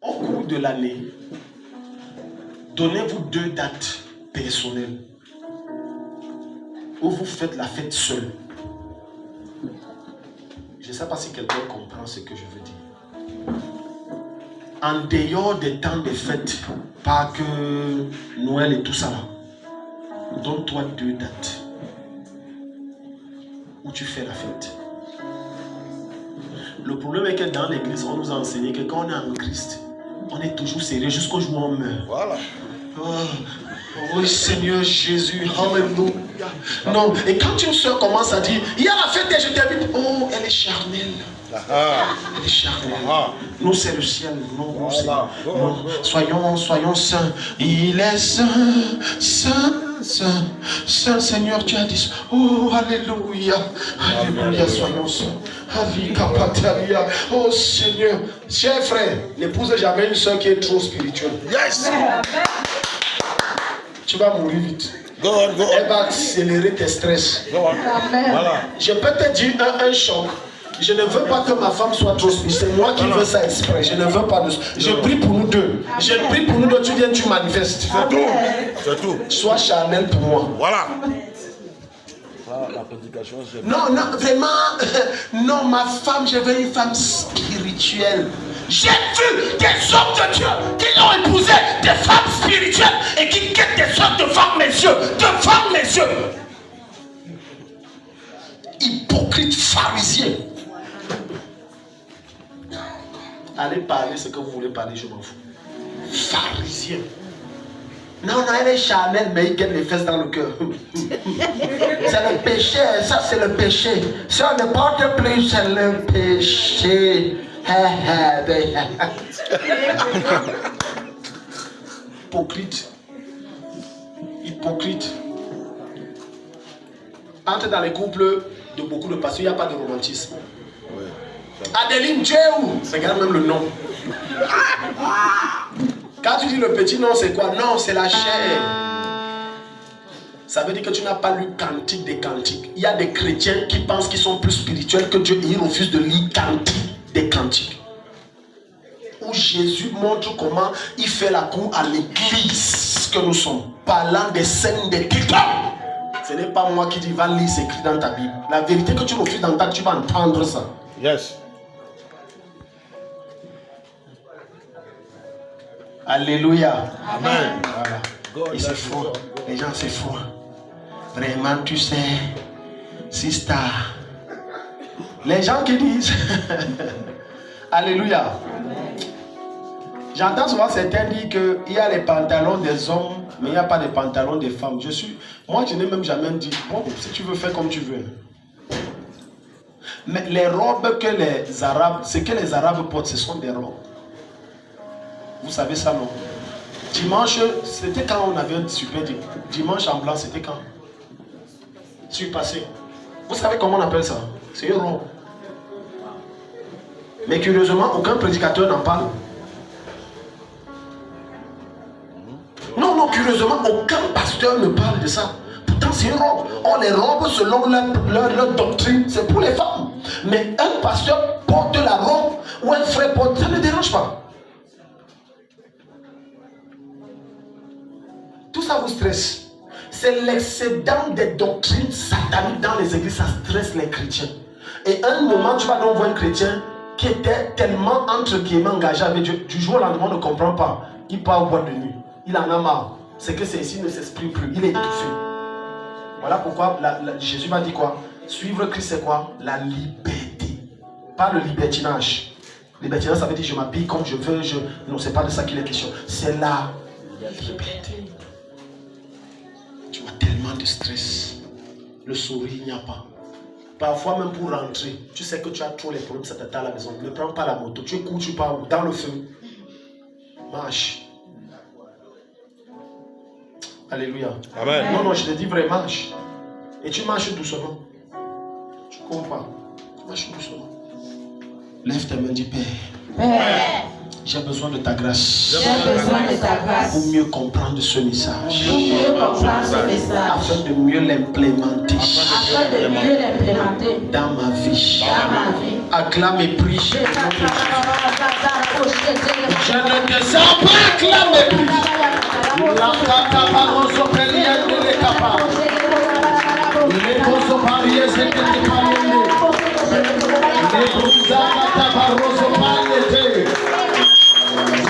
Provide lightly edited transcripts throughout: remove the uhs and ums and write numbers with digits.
Au cours de l'année, donnez-vous 2 dates personnelles où vous faites la fête seul. Je ne sais pas si quelqu'un comprend ce que je veux dire. En dehors des temps de fête, pas que Noël et tout ça, donne-toi 2 dates où tu fais la fête. Le problème est que dans l'église, on nous a enseigné que quand on est en Christ, on est toujours sérieux jusqu'au jour où on meurt. Voilà. Oh Seigneur Jésus, alléluia. Non, et quand une soeur commence à dire, il y a la fête et je t'invite, oh, elle est charnelle. Elle est charnelle. Nous, c'est le ciel. Non, c'est... non. Soyons saints. Il est saint, saint, Seigneur, tu as dit. Oh, alléluia. Alléluia, soyons saints. Oh Seigneur. Chers frères, n'épousez jamais une soeur qui est trop spirituelle. Yes. Tu vas mourir vite. Go on. Elle va accélérer tes stress. Go on. Voilà. Je peux te dire un choc. Je ne veux pas que ma femme soit trop spirituelle. C'est moi qui veux ça exprès. Je ne veux pas de... Je prie pour nous deux. Je prie pour nous deux. Tu viens, tu manifestes. C'est tout. Sois charnel pour moi. Voilà. La prédication, c'est... Non, vraiment. Non, ma femme, je veux une femme spirituelle. J'ai vu des hommes de Dieu qui ont épousé des femmes spirituelles et qui quittent des hommes devant mes yeux. Devant mes yeux. Hypocrite pharisien. Allez parler ce que vous voulez parler, je m'en fous. Pharisien. Non, elle est charnelle, mais il gagne les fesses dans le cœur. C'est le péché, ça c'est le péché. Si on ne porte plus, c'est le péché. Hypocrite. Entre dans les couples de beaucoup de pasteurs, il n'y a pas de romantisme. Oui. Adeline, tu es où? Regarde même le nom. Quand tu dis le petit nom, c'est quoi? Non, c'est la chair. Ça veut dire que tu n'as pas lu Cantique des Cantiques. Il y a des chrétiens qui pensent qu'ils sont plus spirituels que Dieu et ils refusent de lire Cantique des Cantiques. Où Jésus montre comment il fait la cour à l'église que nous sommes, parlant des scènes des titans. Ce n'est pas moi qui dis va lire ce écrit dans ta Bible. La vérité que tu refuses d'entendre, tu vas entendre ça. Yes. Alléluia. Amen. Voilà. Et c'est faux. Les gens, c'est faux. Vraiment, tu sais, sister. Les gens qui disent Alléluia. J'entends souvent certains dire qu'il y a les pantalons des hommes, mais il n'y a pas de pantalons des femmes. Moi, je n'ai même jamais dit, bon, si tu veux faire comme tu veux. Mais les robes que les Arabes, ce que les Arabes portent, ce sont des robes. Vous savez ça, non? Dimanche, c'était quand on avait un super dimanche en blanc, c'était quand? Je suis passé. Vous savez comment on appelle ça? C'est une robe. Mais curieusement, aucun prédicateur n'en parle. Non, curieusement, aucun pasteur ne parle de ça. Pourtant, c'est une robe. Or, les robes, selon leur doctrine, c'est pour les femmes. Mais un pasteur porte la robe ou un frère porte, ça ne dérange pas. Tout ça vous stresse. C'est l'excédent des doctrines sataniques dans les églises, ça stresse les chrétiens. Et à un moment, tu vas donc voir un chrétien qui était tellement entre guillemets engagé avec Dieu, du jour au lendemain, on ne comprend pas. Il part au boîte de nuit. Il en a marre. C'est que ceci ne s'exprime plus. Il est étouffé. Voilà pourquoi Jésus m'a dit quoi? Suivre Christ, c'est quoi? La liberté. Pas le libertinage. Libertinage, ça veut dire je m'habille comme je veux. Non, c'est pas de ça qu'il est question. C'est la liberté. Tu as tellement de stress. Le sourire, il n'y a pas. Parfois, même pour rentrer, tu sais que tu as trop les problèmes, ça t'attend à la maison. Ne prends pas la moto. Tu cours, tu pars dans le feu. Marche. Alléluia. Amen. Non, je te dis vrai, marche. Et tu marches doucement. Tu cours pas. Tu marches doucement. Lève tes mains, dis Père. Père. J'ai besoin de ta grâce. J'ai besoin de ta grâce. Pour mieux comprendre ce message. Pour mieux comprendre ce message. Afin de mieux l'implémenter. Afin de mieux l'implémenter. Dans ma vie. Dans ma vie. Acclame et prie. Je ne descends pas, acclamez plus. La catabaroso peliende les capas. Les gozo pariés et les paliende. Les brusaka tabaroso paliende.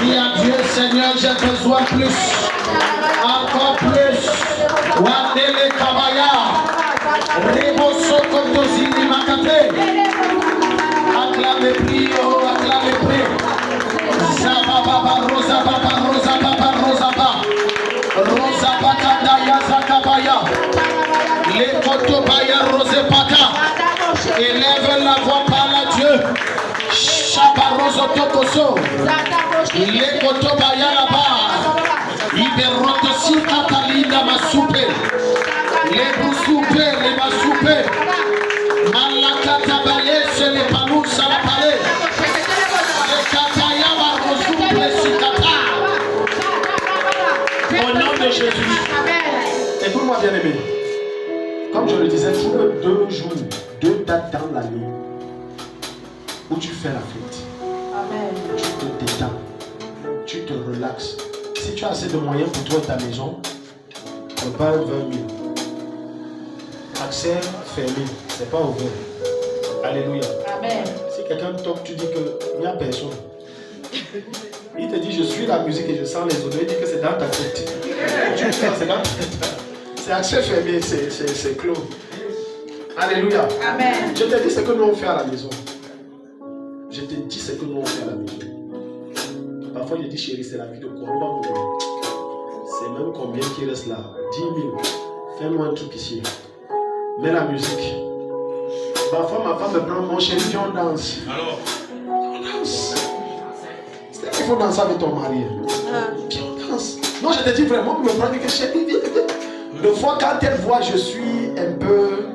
Dis à Dieu, Seigneur, j'ai besoin plus. Encore plus. Wandele kabaya. Reboso kotozini makate. Acclamez plus, oh, acclamez plus. Zababa rosa baba rosa baba rosa baba. Rosa bakanda ya zakabaya. Les kotobaya rose pata. Élève la voix, parle à Dieu. Chabaroso tokoso. Les kotobaya là-bas. Iberotosi Catalina Masupe. Les Boussoupe, les Masupe. Malakata Balé, c'est les panous à la palais. Les Kataya Marosoupe, Sikata. Au nom de Jésus. Écoute-moi bien aimé. Comme je le disais, trouve 2 jours, 2 dates dans l'année où tu fais la fête. Amen. Tu te détends. Tu te relaxes. Si tu as assez de moyens pour toi et ta maison, repas 20 000. Accès fermé, c'est pas ouvert. Alléluia. Amen. Si quelqu'un toque, tu dis qu'il n'y a personne. Il te dit je suis la musique et je sens les odeurs. Il dit que c'est dans ta tête. Tu dis c'est dans ta tête. C'est accès fermé, c'est clos. Alléluia. Amen. Je te dis ce que nous on fait à la maison. Je te dis ce que nous on fait à la maison. Parfois, je dis, chérie, c'est la vie de quoi? On va mourir. C'est même combien qui reste là? 10 000. Fais-moi un truc ici. Mets la musique. Parfois, ma femme me prend, mon chéri, viens, on danse. Alors, On danse. C'est qu'il faut danser avec ton mari. Viens, on danse. Non, je te dis vraiment, me prend que chérie, viens. Des fois, quand elle voit, je suis un peu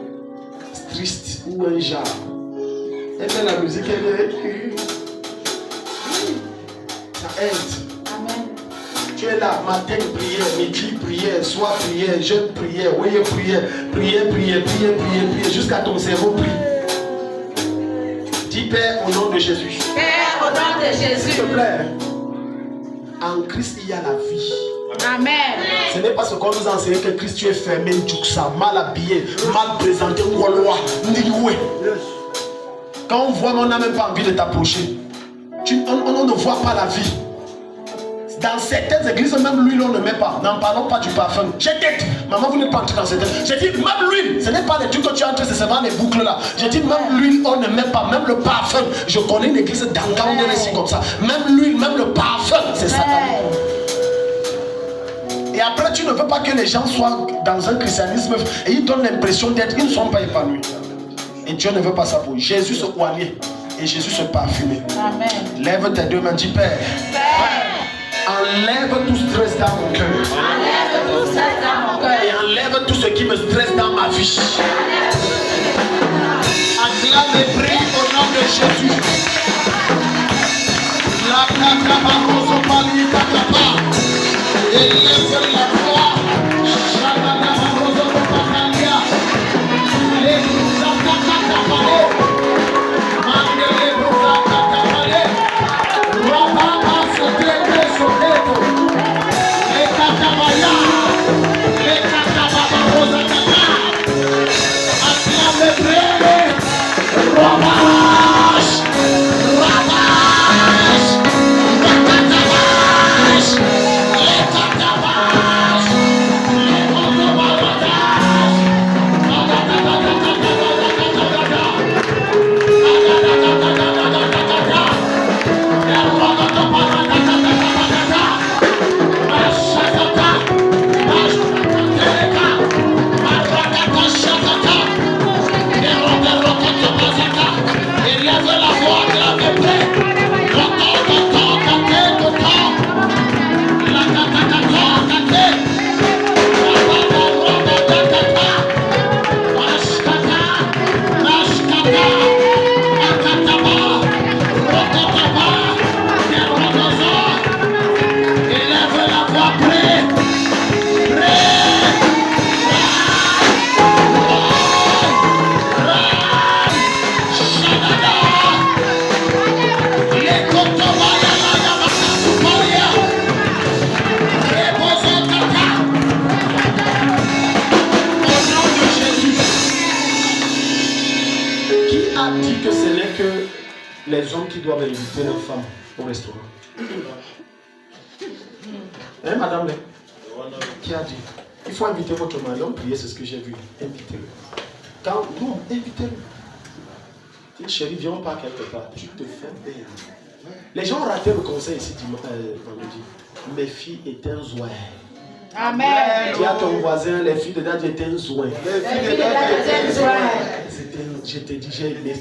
triste ou un genre. Elle met la musique, elle est. Ça aide. Amen. Tu es là, matin prière, midi prière, soir prière, jeune prière, oui prière, prière, jusqu'à ton cerveau prie. Dis Père au nom de Jésus. Père, au nom de S'il Jésus. te plaît, en Christ il y a la vie. Amen. Ce n'est pas ce qu'on nous enseigne que Christ tu es fermé, ça, mal habillé, mal présenté, loi, nioué. Quand on voit, on n'a même pas envie de t'approcher. On ne voit pas la vie. Dans certaines églises, même l'huile, on ne met pas. N'en parlons pas du parfum. J'ai dit, maman, vous n'êtes pas entré dans certaines. J'ai dit, même l'huile, ce n'est pas les trucs que tu as entré, c'est seulement les boucles là. J'ai dit, même l'huile, on ne met pas. Même le parfum. Je connais une église d'Anga, on est ici comme ça. Même l'huile, même le parfum, c'est satanique. Et après, tu ne veux pas que les gens soient dans un christianisme et ils donnent l'impression d'être, ils ne sont pas épanouis. Et Dieu ne veut pas ça pour eux. Jésus se oignait et Jésus se parfumait. Amen. Lève tes 2 mains, dis Père. Enlève tout stress dans mon cœur. Enlève tout ça dans mon cœur. Et enlève tout ce qui me stresse dans ma vie. Acclame et prie au nom de Jésus. La kakabaroso pali kakaba. Élève la voix. Shakakabaroso pakalia. Les brusakakakabale. Mandele brusakakabale. Rababa sotete soteto. Les katabaya. Les katababarosa kaka. Acclame breve. Rabash. Rabash. Rakatabash. Les katabash. les hommes qui doivent inviter leurs femmes au restaurant. Hein, madame? Qui a dit? Il faut inviter votre mari. On priait, c'est ce que j'ai vu. Invitez-le. Quand non, invitez-le. Dis, chérie, viens, on part quelque part. Tu te fais bien. Les gens ont raté le conseil ici vendredi. Mes filles étaient un zouin. Amen. Dis à ton voisin, les filles de Dad étaient un zouin. Les filles de Dad étaient un zouin. Je t'ai dit, j'ai aimé.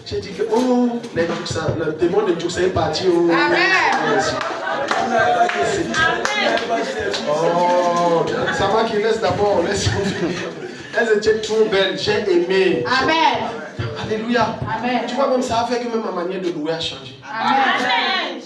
J'ai dit que, oh, le démon de Djouksa est parti. Oh. Amen. Oh, ça va qu'il laisse d'abord, laisse-moi finir. Elles étaient trop belles, j'ai aimé. Amen. Alléluia. Amen. Tu vois, même ça a fait que même ma manière de louer a changé. Amen.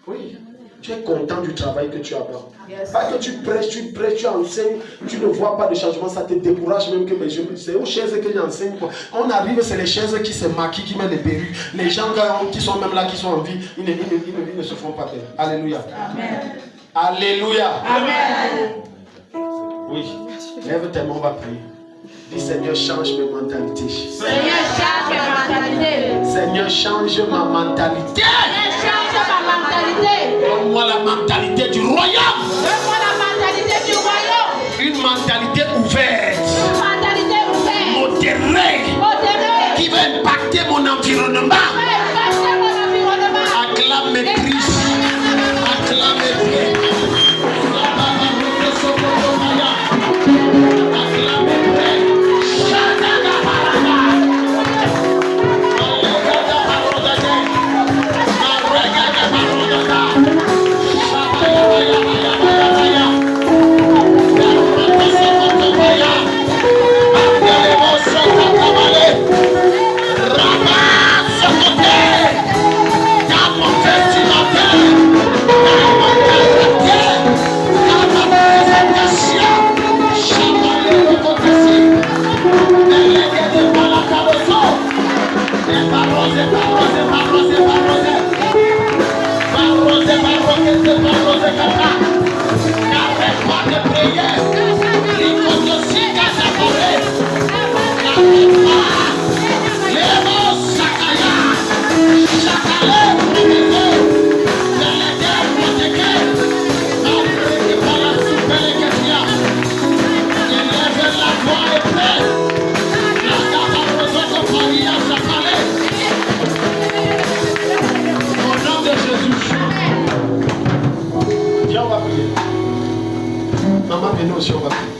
Oui. Tu es content du travail que tu as là. Yes. Pas que tu prêches, tu enseignes, tu ne vois pas de changement, ça te décourage même que mes jeunes. C'est aux chaises que j'enseigne. On arrive, c'est les chaises qui se maquillent, qui mettent les perruques. Les gens qui sont même là, qui sont en vie, ils ne se font pas peur. Alléluia. Amen. Alléluia. Amen. Oui. Lève tes mains, on va prier. Dis Seigneur, change mes mentalités. Seigneur, change ma mentalité. Seigneur, change ma mentalité. Seigneur, change ma mentalité. Donne-moi la mentalité du royaume. Donne-moi la mentalité du royaume. Une mentalité ouverte. Une mentalité ouverte. Modérée. Modérée. Qui va impacter mon environnement. Impacter mon environnement. Acclame mes prix. Acclame mes prix. Maman, venez aussi, on va prier.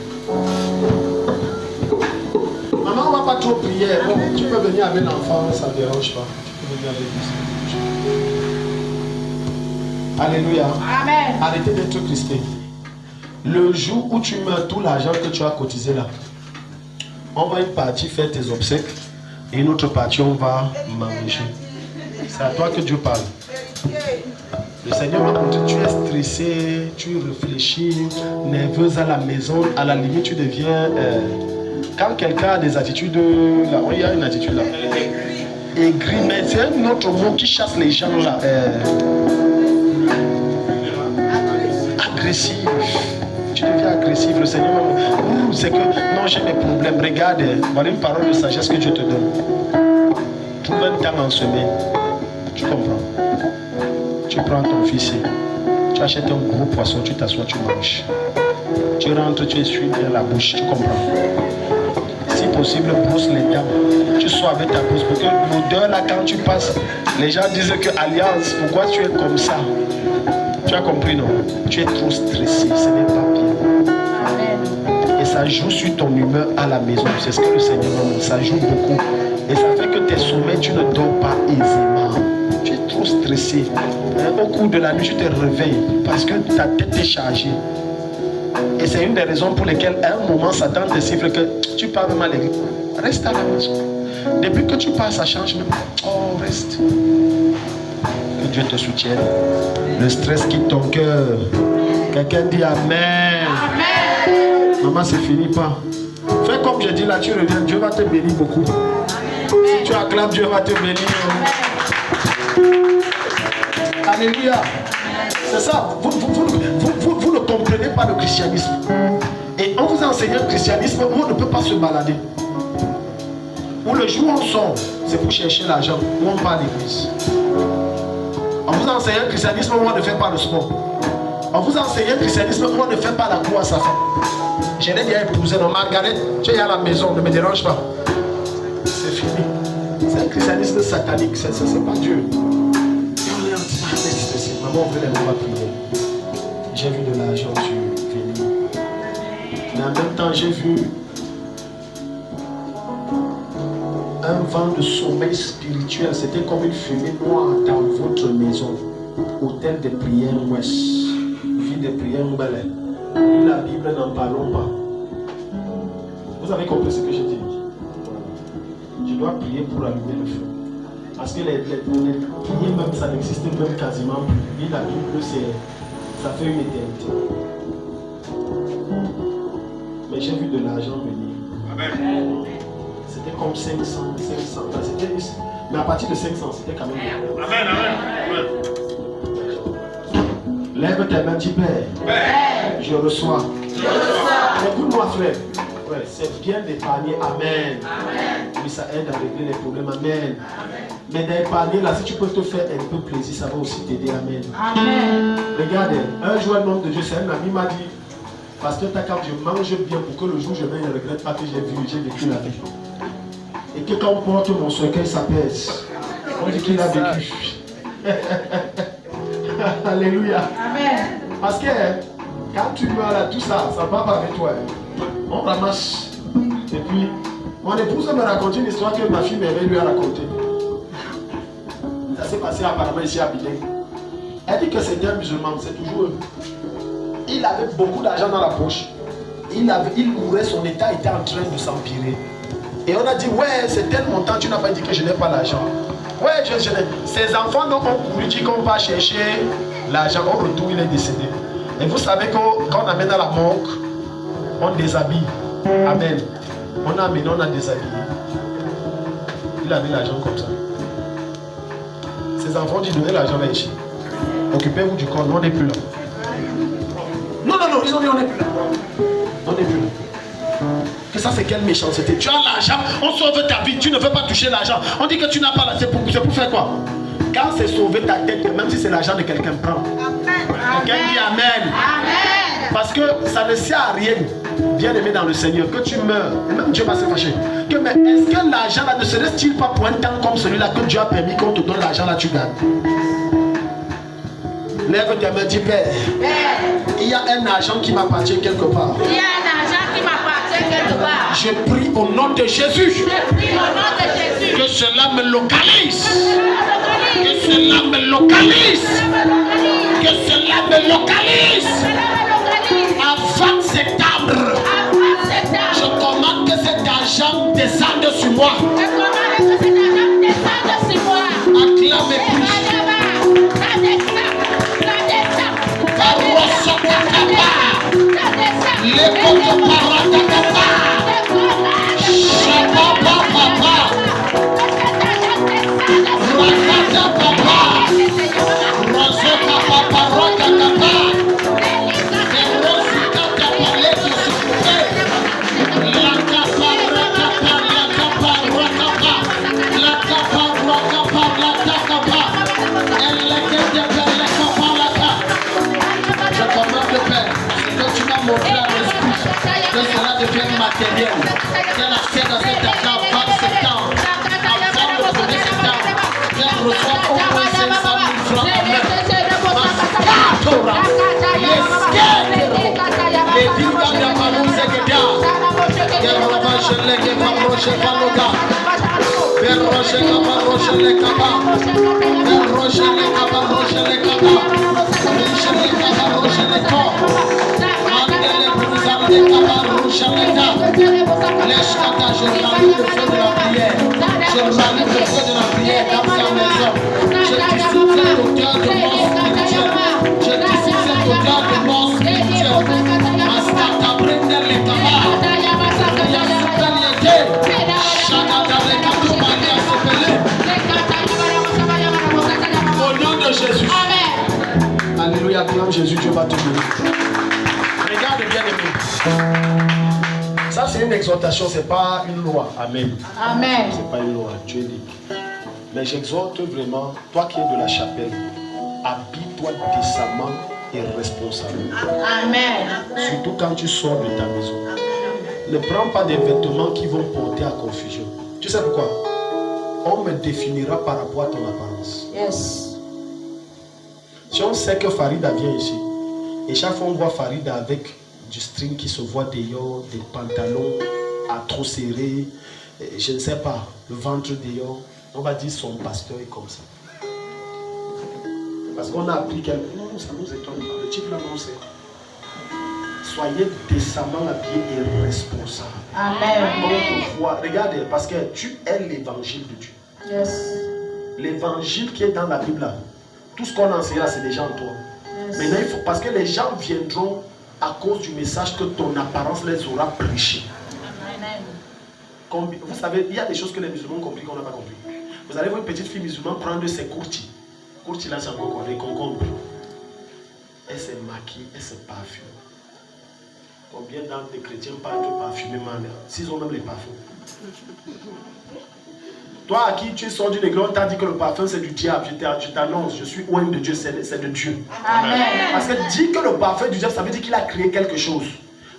Maman, on va pas trop prier. Bon, tu peux venir avec l'enfant, ça ne dérange pas. Tu peux venir avec lui. Alléluia. Amen. Arrêtez d'être crispé. Le jour où tu meurs, tout l'argent que tu as cotisé là, on va une partie faire tes obsèques et une autre partie, on va manger. C'est à toi que Dieu parle. Le Seigneur m'a montré, tu es stressé, tu réfléchis, nerveuse à la maison, à la limite tu deviens... quand quelqu'un a des attitudes, là, il y a une attitude là. Aigri, mais c'est un autre mot qui chasse les gens là. Agressif. Tu deviens agressif, le Seigneur m'a... c'est que, non, j'ai des problèmes, regarde, voilà une parole de sagesse que Dieu te donne. Trouve un temps en semaine, tu comprends? Tu prends ton fils, tu achètes un gros poisson, tu t'assois, tu manges. Tu rentres, tu essuies bien la bouche, tu comprends. Si possible, brosse les dents. Tu sois avec ta brosse. Parce que l'odeur là, quand tu passes, les gens disent que Alliance, pourquoi tu es comme ça? Tu as compris, non? Tu es trop stressé, ce n'est pas bien. Et ça joue sur ton humeur à la maison. C'est ce que le Seigneur m'a dit. Ça joue beaucoup. Et ça fait que tes sommeils, tu ne dors pas aisément. Tu es trop stressé. Au cours de la nuit, tu te réveilles parce que ta tête est chargée. Et c'est une des raisons pour lesquelles à un moment, Satan te siffle que tu pars même à l'église. Reste à la maison. Depuis que tu pars, ça change même. Oh, reste. Que Dieu te soutienne. Le stress quitte ton cœur. Quelqu'un dit Amen. Amen. Maman, c'est fini pas. Fais comme je dis là, tu reviens. Dieu va te bénir beaucoup. Si tu acclames, Dieu va te bénir. Alléluia. C'est ça. Vous ne comprenez pas le christianisme. Et on vous enseigne le christianisme où on ne peut pas se balader. Où le jour on sort, c'est pour chercher l'argent. Où on part l'église. On vous enseigne un christianisme où on ne fait pas le sport. On vous enseigne un christianisme où on ne fait pas la cour à sa femme. Je l'ai déjà épousé, non, Margaret, tu es à la maison, ne me dérange pas. C'est fini. C'est un christianisme satanique, c'est pas Dieu. Maman, on veut les moments prier. J'ai vu de l'argent sur Véli. Mais en même temps, j'ai vu un vent de sommeil spirituel. C'était comme une fumée noire dans votre maison. Hôtel de prière ouest. Vie de prière nouvelle. La Bible, n'en parlons pas. Vous avez compris ce que je dis? Je dois prier pour allumer le feu. Parce que les prières même, ça n'existe même quasiment plus. Et la Bible, ça fait une éternité. Mais j'ai vu de l'argent venir. Amen. C'était comme 500. Mais à partir de 500, c'était quand même. Amen, amen. Lève tes mains, dis Père. Je reçois. Écoute-moi, frère. Ouais, c'est bien d'épargner. Amen. Amen. Oui, ça aide à régler les problèmes. Amen. Amen. Mais d'épargner, là, si tu peux te faire un peu plaisir, ça va aussi t'aider. Amen. Amen. Regardez, un jour, un homme de Dieu, c'est un ami, m'a dit, parce que quand je mange bien pour que le jour où je vais, je ne regrette pas que j'ai vécu la vie. Et que quand on porte mon cercueil, ça pèse. On dit qu'il a vécu. Alléluia. Amen. Parce que quand tu meurs là, tout ça, ça va pas avec toi. On ramasse. Et puis, mon épouse me racontait une histoire que ma fille m'avait lui a racontée. Ça s'est passé apparemment ici à Bidé. Elle dit que c'était un musulman, c'est toujours eux. Il avait beaucoup d'argent dans la poche. Il mourait, son état était en train de s'empirer. Et on a dit, ouais, c'est tel montant, tu n'as pas dit que je n'ai pas l'argent. Ouais, je n'ai. Ses enfants donc ont couru, dit qu'on va chercher l'argent. Au retour, il est décédé. Et vous savez que quand on amène à la morgue, on déshabille. Amen. On a amené, on a déshabillé. Il avait l'argent comme ça. Ses enfants disent, donnez l'argent là ici. Occupez-vous du corps, on n'est plus là. Non, ils ont dit, on n'est plus là. On n'est plus là. Que ça, c'est quelle méchanceté. Tu as l'argent, on sauve ta vie, tu ne veux pas toucher l'argent. On dit que tu n'as pas l'argent, c'est pour faire quoi? Quand c'est sauver ta tête, même si c'est l'argent de quelqu'un, prends. Quelqu'un dit Amen. Amen. Parce que ça ne sert à rien, bien aimé dans le Seigneur, que tu meurs. Et même Dieu va se fâcher. Mais est-ce que l'argent là ne se reste-t-il pas pour un temps comme celui-là que Dieu a permis qu'on te donne l'argent là, tu gagnes? Lève tes mains, dis Père. Il y a un argent qui m'appartient quelque part. Il y a un argent qui m'appartient quelque part. Je prie au nom de Jésus. Je prie au nom de Jésus. Que cela me localise. Que cela me localise. Que cela me localise. Avant septembre. Je commande que cet argent descende sur moi. Je commande que cet argent descende sur moi. Acclamez plus. Que cela devienne matériel. Qu'elle accède à cet argent avant septembre. Avant le 1er septembre. Qu'elle reçoive au moins 500 000 francs en main. Mascatora. Les vivants de Malouze Gedia. Qu'elle revanche les Gevaroche Valoga. Qu'elle roche les Kaba. Qu'elle roche les Kabaroche les Kaba. Riche les Kabaroche les Kaba. Les Kabarushameta, l'Eshkata, je rallume le feu de la prière. Je rallume le feu de la prière dans sa maison. Je dissipe cette odeur de mort spirituelle. Je dissipe cette odeur de mort spirituelle. Mastata Brenda le Kaba. Ria Supeliete. Shagada le Katumalia Sepele. Au nom de Jésus. Amen. Alléluia, acclame Jésus, Dieu va te bénir. Regarde bien aimé. Ça, c'est une exhortation, ce n'est pas une loi. Amen. Amen. Ce n'est pas une loi, Dieu dit. Mais j'exhorte vraiment, toi qui es de la chapelle, habille-toi décemment et responsable. Amen. Surtout quand tu sors de ta maison. Ne prends pas des vêtements qui vont porter à confusion. Tu sais pourquoi? On me définira par rapport à ton apparence. Yes. Si on sait que Farida vient ici, et chaque fois on voit Farida avec du string qui se voit dehors, des pantalons à trop serrés, je ne sais pas, le ventre dehors, on va dire son pasteur est comme ça. Parce qu'on a appris quelque... Non, ça nous étonne pas. Le type là, non, c'est... Soyez décemment habillés et responsables. Amen. On te voit, regardez, parce que tu es l'évangile de Dieu. Yes. L'évangile qui est dans la Bible là, tout ce qu'on enseigne là, c'est déjà en toi. Yes. Maintenant, il faut, parce que les gens viendront à cause du message que ton apparence les aura prêché. Amen. Vous savez, il y a des choses que les musulmans ont compris qu'on n'a pas compris. Vous allez voir une petite fille musulmane prendre ses courtis. Courtis là, c'est encore quoi? Les concombres. Elle se maquille, elle se parfume. Combien d'entre des chrétiens parlent de parfumer mal, s'ils ont même les parfums? Toi à qui tu sors d'une église, on t'a dit que le parfum c'est du diable. Je t'annonce, je suis loin de Dieu, c'est de Dieu. Amen. Parce que dire que le parfum est du diable, ça veut dire qu'il a créé quelque chose.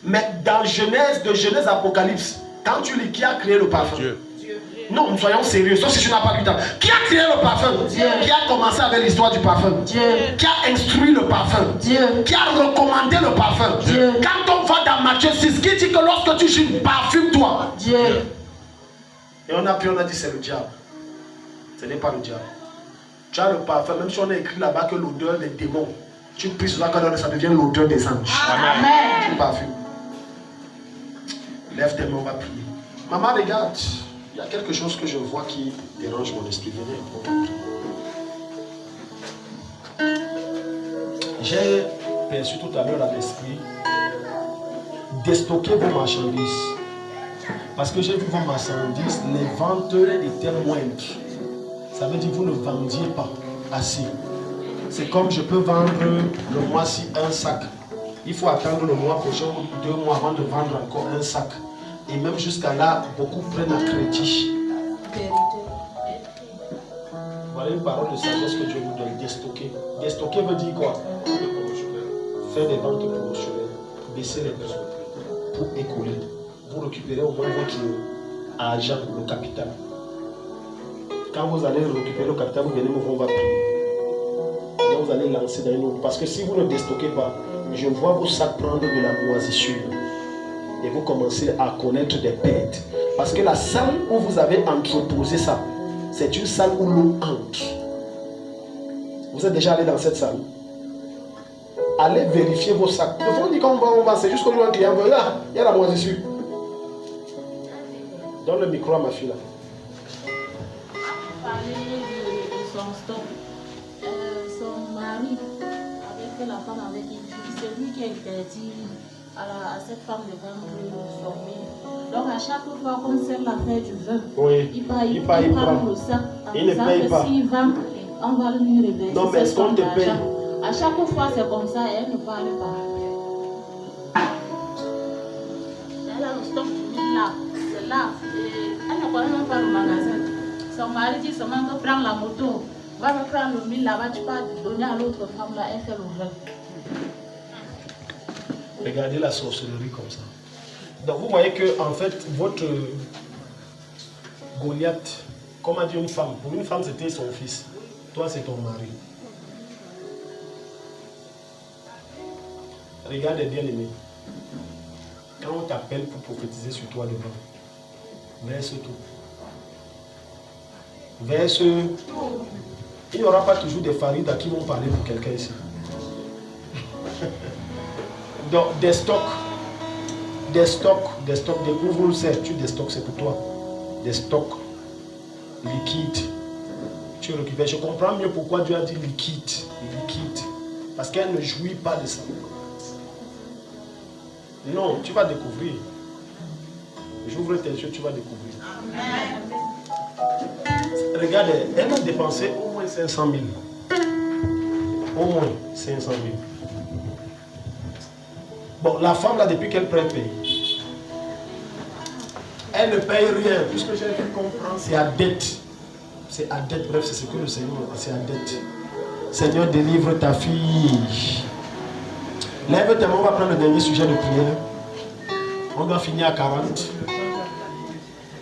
Mais dans Genèse, de Genèse Apocalypse, quand tu lis qui a créé le parfum? Dieu. Non, nous soyons sérieux, sauf si tu n'as pas lu le temps. Qui a créé le parfum? Dieu. Qui a commencé avec l'histoire du parfum? Dieu. Qui a instruit le parfum? Dieu. Qui a recommandé le parfum? Dieu. Quand on va dans Matthieu 6, qui dit que lorsque tu jeûnes, parfume-toi. Dieu. Et on a dit c'est le diable. Ce n'est pas le diable. Tu as le parfum, même si on a écrit là-bas que l'odeur des démons, tu pries sur la colonne, ça devient l'odeur des anges. Amen. Tu parfumes. Lève tes mains, on va prier. Maman, regarde. Il y a quelque chose que je vois qui dérange mon esprit. Venez. J'ai perçu tout à l'heure à l'esprit déstocker vos marchandises. Parce que j'ai vu vos marchandises, les ventes étaient moindres. Ça veut dire que vous ne vendiez pas assez. C'est comme je peux vendre le mois-ci un sac. Il faut attendre le mois prochain ou 2 mois avant de vendre encore un sac. Et même jusqu'à là, beaucoup prennent à crédit. Voilà une parole de sagesse que Dieu vous donne. Déstocker. Déstocker veut dire quoi? Faire des ventes promotionnelles. Baisser les prix pour écouler. Vous récupérez au moins votre argent, le capital. Quand vous allez récupérer le capital, vous venez me voir, on va prier. Là, vous allez lancer dans une autre. Parce que si vous ne déstockez pas, je vois vos sacs prendre de la moisissure. Et vous commencez à connaître des pertes. Parce que la salle où vous avez entreposé ça, c'est une salle où l'eau entre. Vous êtes déjà allé dans cette salle? Allez vérifier vos sacs. Le fond dit qu'on va, c'est juste que un client veut là, il y a la moisissure. Donne le micro à ma fille là. Parler de son stock. Son mari, avec la femme avec qui c'est lui qui a interdit à cette femme de vendre son mille. Donc à chaque fois qu'on sert l'affaire du vin, Oui. il prend le sac. Il ne paye pas. S'il vend, on va lui reverser. Non, mais est-ce qu'on te paye? À chaque fois c'est comme ça, elle ne parle pas. Elle a le stock du mille là, c'est là. Elle ne connaît même pas le magasin. Son mari dit seulement que prends la moto, va me prendre le mille là-bas, tu vas donner à l'autre femme là, elle fait le vin. Regardez la sorcellerie comme ça. Donc vous voyez que en fait votre Goliath, comme a dit une femme, pour une femme c'était son fils, toi c'est ton mari. Regardez bien aimé, quand on t'appelle pour prophétiser sur toi devant, verse tout. Verse, il n'y aura pas toujours des faridas qui vont parler pour quelqu'un ici. Donc des stocks, découvre c'est, tu déstocks, c'est pour toi. Des stocks liquides. Tu récupères. Je comprends mieux pourquoi Dieu a dit liquide. Parce qu'elle ne jouit pas de ça. Non, tu vas découvrir. J'ouvre tes yeux, tu vas découvrir. Regardez, elle a dépensé au moins 500 000. Au moins 500 000. Bon, la femme là, depuis qu'elle prend paye, Elle ne paye rien. Tout ce que j'ai pu comprendre, c'est à dette. C'est à dette. Bref, c'est ce que le Seigneur, c'est à dette. Seigneur, délivre ta fille. Lève tes mains, on va prendre le dernier sujet de prière. On doit finir à 40.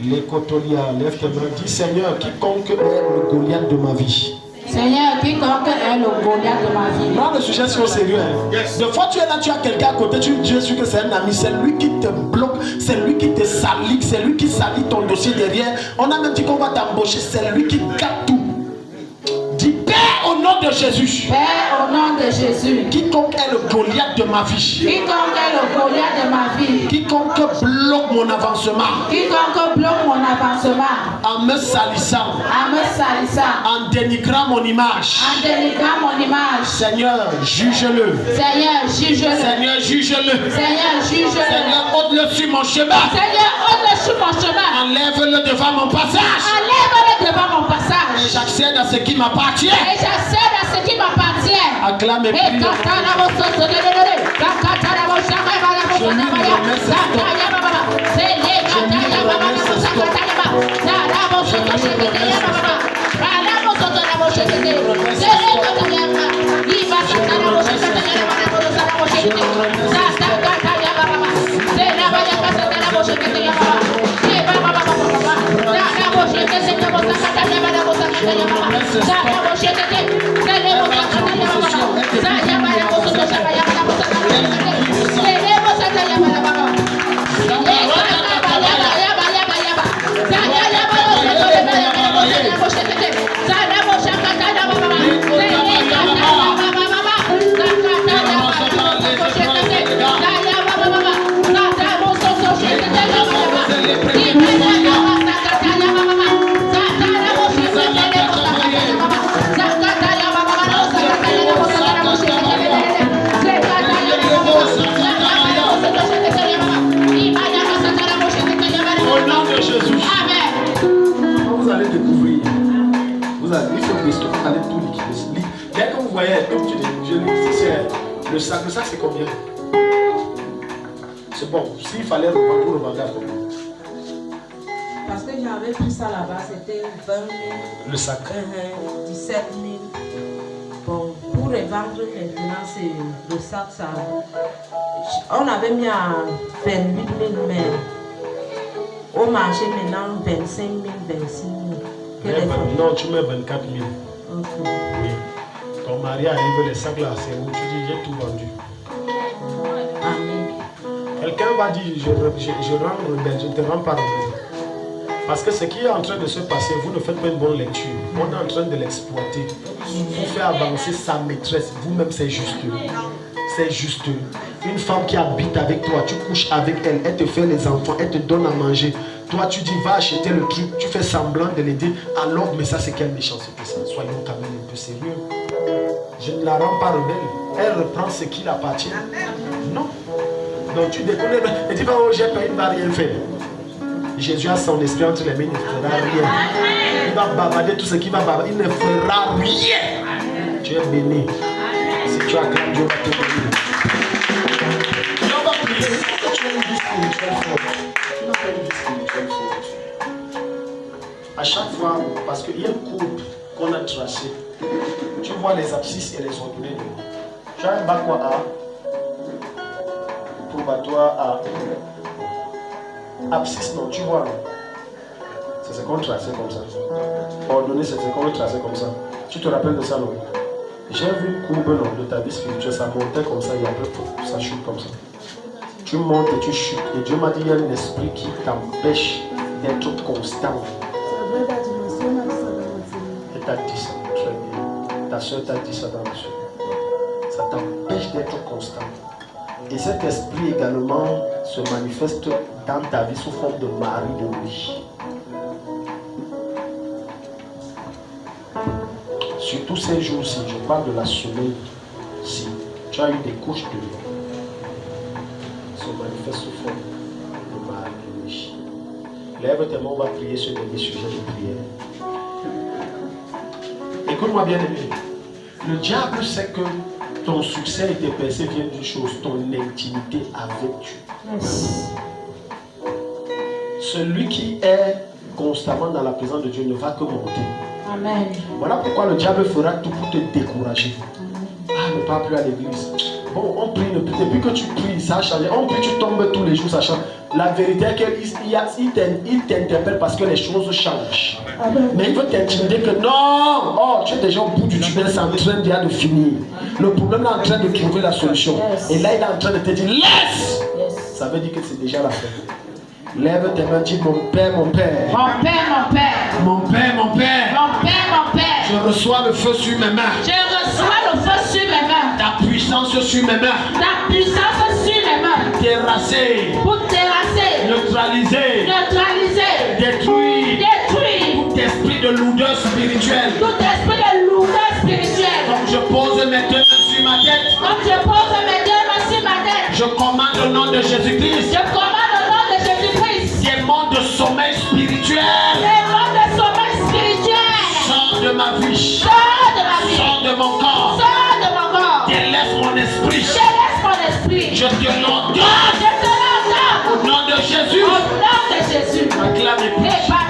Les Cotolia, lève tes mains. Dis Seigneur, quiconque est le Goliath de ma vie. Seigneur, quiconque est le Goliath de ma vie. Prends le sujet sur sérieux. Des fois tu es là, tu as quelqu'un à côté, tu dis sûr que c'est un ami, c'est lui qui te bloque, c'est lui qui te salit, c'est lui qui salit ton dossier derrière. On a même dit qu'on va t'embaucher, c'est lui qui capte tout. Dis Père au nom de Jésus. Père au nom de Jésus. Quiconque est le Goliath de ma vie. Quiconque est le Goliath de ma vie. Quiconque bloque mon avancement. Quiconque bloque mon avancement. En me salissant. En me salissant. En dénigrant mon image. En dénigrant mon image. Seigneur, juge-le. Seigneur, juge-le. Seigneur, juge-le. Seigneur, juge-le. Seigneur, ôte-le sur mon chemin. Seigneur, ôte-le sur mon chemin. Enlève-le devant mon passage. Enlève-le devant mon Et passage. j'accède à ce qui m'appartient. Et j'accède à ce qui m'appartient. Acclame et prie. Le sac c'est combien? C'est bon, s'il fallait revendre, vous revendez à combien? Parce que j'avais pris ça là-bas, c'était 20 000. Le sac 17 000. Bon, pour les vendre maintenant, c'est le sac, ça. On avait mis à 28 000, mais au marché maintenant, 25 000, 26 000. Non, tu mets 24 000. Ok. Oui. Ton mari arrive, les sacs là, c'est où tu dis j'ai tout vendu. Amen. Quelqu'un va dire je te rends pas rebelle. Parce que ce qui est en train de se passer, vous ne faites pas une bonne lecture. On est en train de l'exploiter. Vous fait avancer sa maîtresse. Vous-même, c'est juste. C'est juste. Une femme qui habite avec toi, tu couches avec elle, elle te fait les enfants, elle te donne à manger. Toi, tu dis, va acheter le truc, tu fais semblant de l'aider. Alors, mais ça, c'est quelle méchanceté ça. Soyons quand même un peu sérieux. Je ne la rends pas rebelle. Elle reprend ce qui l'appartient. Non. Donc, tu déconnes. Et tu vas, oh, j'ai payé, il ne va rien faire. Jésus a son esprit entre les mains, il ne fera rien. Il va bavarder tout ce qu'il va bavarder, il ne fera rien. Tu es béni. Si tu acclames, Dieu va te bénir. On va prier. Tu as une vie spirituelle forte. Tu n'as pas une vie spirituelle forte. À chaque fois, parce qu'il y a une courbe qu'on a tracée, tu vois les abscisses et les ordonnés. Tu as un bac A, probatoire A. Abscisse, non, tu vois. C'est ce qu'on traçait comme ça. Ordonné, c'est ce qu'on traçait comme ça. Tu te rappelles de ça, non? J'ai vu une courbe non, de ta vie spirituelle, ça montait comme ça, et après, ça chute comme ça. Tu montes et tu chutes. Et Dieu m'a dit, il y a un esprit qui t'empêche d'être constant. Et t'as dit ça, très bien. Ta soeur t'a dit ça dans le soeur. Ça t'empêche d'être constant. Et cet esprit également se manifeste dans ta vie sous forme de mari de lui. Surtout ces jours-ci, je parle de la semaine. Si tu as eu des couches de lui, se manifeste sous forme de mari de lui. Lève tes mains, on va prier sur les sujets de prière. Écoute-moi bien, aimé. Le diable sait que ton succès et tes percées viennent d'une chose, ton intimité avec Dieu. Yes. celui qui est constamment dans la présence de Dieu ne va que monter. Amen. Voilà pourquoi le diable fera tout pour te décourager. Ah, ne pas plus à l'église. Bon, on prie, depuis que tu pries, ça a changé. On prie, tu tombes tous les jours, ça change. La vérité est qu'il t'interpelle parce que les choses changent. Mais il veut t'intimider que non, oh, tu es déjà au bout du tunnel, c'est en train déjà de finir. Le problème est en train de trouver la solution. Et là, il est en train de te dire, laisse. Ça veut dire que c'est déjà la fin. Lève tes mains, dis mon Père, mon Père. Mon Père, mon Père. Mon Père, mon Père. Mon Père, mon Père. Je reçois le feu sur mes mains. Je reçois le feu sur mes mains. Ta puissance sur mes mains. Ta puissance sur mes mains. Terrasser. Pour terrasser. Neutraliser. Neutraliser. Détruire. Détruire. Tout esprit de lourdeur spirituelle. Tout esprit de lourdeur spirituelle. Comme je pose mes deux mains sur ma tête. Comme je pose mes deux mains sur ma tête. Je commande au nom de Jésus-Christ. Je commande au nom de Jésus-Christ. Démon de sommeil spirituel. Démon de sommeil spirituel. Sors de ma vie. Sors de ma vie. Sors de mon corps. Sors de mon corps. Délaisse mon esprit. Délaisse mon esprit. Je te l'ordonne. Je te l'ordonne. Au nom de Jésus. Au nom de Jésus. Acclame et prie. Et par